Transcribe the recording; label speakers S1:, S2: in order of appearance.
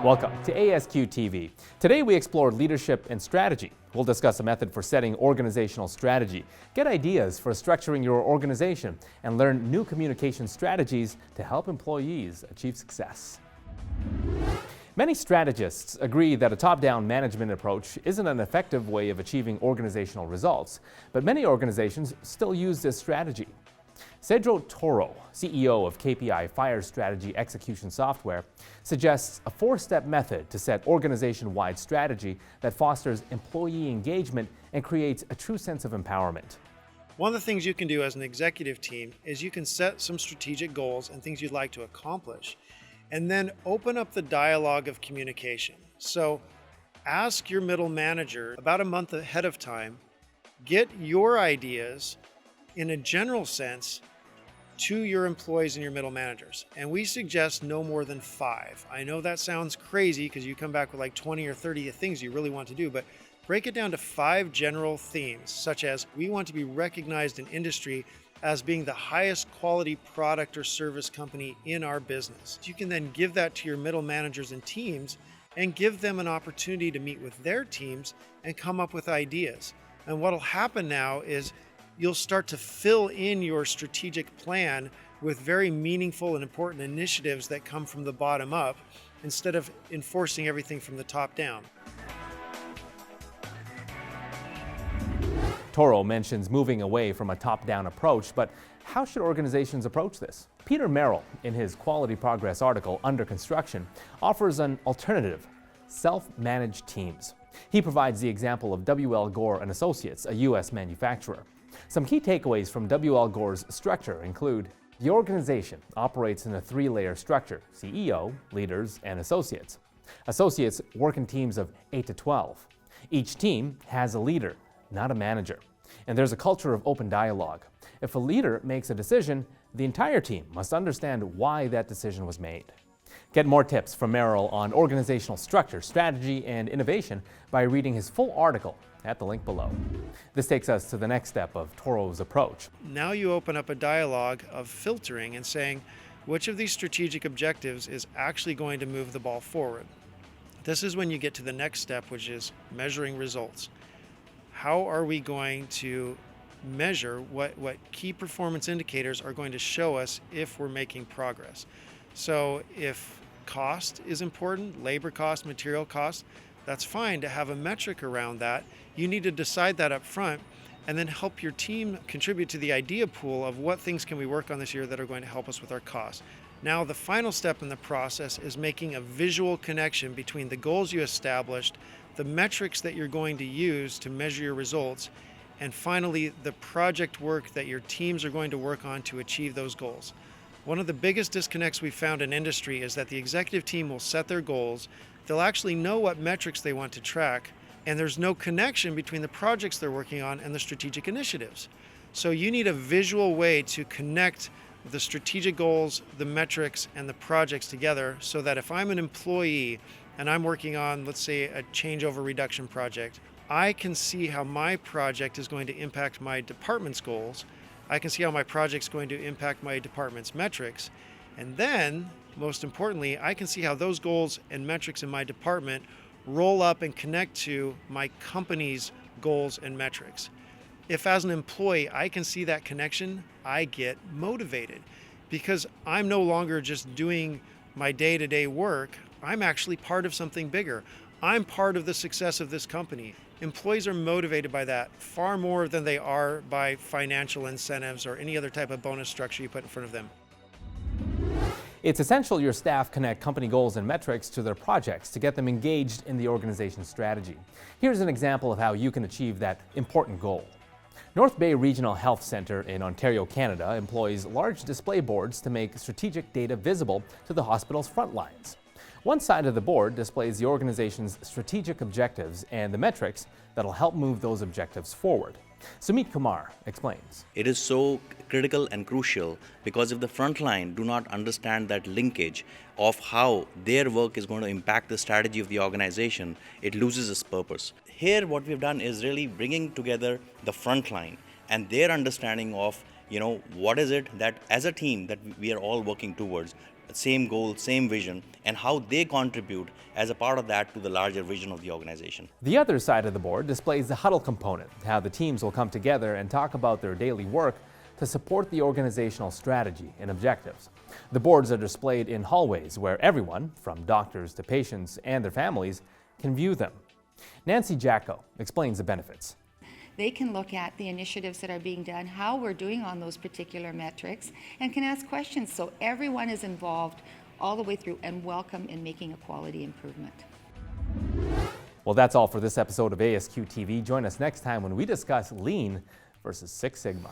S1: Welcome to ASQ TV. Today we explore leadership and strategy. We'll discuss a method for setting organizational strategy, get ideas for structuring your organization, and learn new communication strategies to help employees achieve success. Many strategists agree that a top-down management approach isn't an effective way of achieving organizational results, but many organizations still use this strategy. Cedro Toro, CEO of KPI Fire Strategy Execution Software, suggests a four-step method to set organization-wide strategy that fosters employee engagement and creates a true sense of empowerment.
S2: One of the things you can do as an executive team is you can set some strategic goals and things you'd like to accomplish, and then open up the dialogue of communication. So ask your middle manager about a month ahead of time, get your ideas in a general sense to your employees and your middle managers. And we suggest no more than 5. I know that sounds crazy because you come back with like 20 or 30 things you really want to do, but break it down to 5 general themes, such as we want to be recognized in industry as being the highest quality product or service company in our business. You can then give that to your middle managers and teams and give them an opportunity to meet with their teams and come up with ideas. And what'll happen now is you'll start to fill in your strategic plan with very meaningful and important initiatives that come from the bottom up instead of enforcing everything from the top down.
S1: Toro mentions moving away from a top-down approach, but how should organizations approach this? Peter Merrill, in his Quality Progress article, Under Construction, offers an alternative: self-managed teams. He provides the example of W.L. Gore & Associates, a U.S. manufacturer. Some key takeaways from W.L. Gore's structure include: the organization operates in a 3-layer structure: CEO, leaders, and associates. Associates work in teams of 8 to 12. Each team has a leader, not a manager. And there's a culture of open dialogue. If a leader makes a decision, the entire team must understand why that decision was made. Get more tips from Merrill on organizational structure, strategy, and innovation by reading his full article at the link below. This takes us to the next step of Toro's approach.
S2: Now you open up a dialogue of filtering and saying, which of these strategic objectives is actually going to move the ball forward? This is when you get to the next step, which is measuring results. How are we going to measure what key performance indicators are going to show us if we're making progress? So if cost is important, labor cost, material cost, that's fine to have a metric around that. You need to decide that up front and then help your team contribute to the idea pool of what things can we work on this year that are going to help us with our costs. Now, the final step in the process is making a visual connection between the goals you established, the metrics that you're going to use to measure your results, and finally, the project work that your teams are going to work on to achieve those goals. One of the biggest disconnects we've found in industry is that the executive team will set their goals, they'll actually know what metrics they want to track, and there's no connection between the projects they're working on and the strategic initiatives. So you need a visual way to connect the strategic goals, the metrics, and the projects together so that if I'm an employee and I'm working on, let's say, a changeover reduction project, I can see how my project is going to impact my department's goals. I can see how my project's going to impact my department's metrics. And then, most importantly, I can see how those goals and metrics in my department roll up and connect to my company's goals and metrics. If as an employee, I can see that connection, I get motivated because I'm no longer just doing my day-to-day work. I'm actually part of something bigger. I'm part of the success of this company. Employees are motivated by that far more than they are by financial incentives or any other type of bonus structure you put in front of them.
S1: It's essential your staff connect company goals and metrics to their projects to get them engaged in the organization's strategy. Here's an example of how you can achieve that important goal. North Bay Regional Health Centre in Ontario, Canada employs large display boards to make strategic data visible to the hospital's front lines. One side of the board displays the organization's strategic objectives and the metrics that'll help move those objectives forward. Sumit Kumar explains.
S3: It is so critical and crucial because if the frontline do not understand that linkage of how their work is going to impact the strategy of the organization, it loses its purpose. Here what we've done is really bringing together the frontline and their understanding of what is it that as a team that we are all working towards same goal, same vision, and how they contribute as a part of that to the larger vision of the organization.
S1: The other side of the board displays the huddle component, how the teams will come together and talk about their daily work to support the organizational strategy and objectives. The boards are displayed in hallways where everyone, from doctors to patients and their families, can view them. Nancy Jacko explains the benefits.
S4: They can look at the initiatives that are being done, how we're doing on those particular metrics, and can ask questions. So everyone is involved all the way through and welcome in making a quality improvement.
S1: Well, that's all for this episode of ASQ TV. Join us next time when we discuss Lean versus Six Sigma.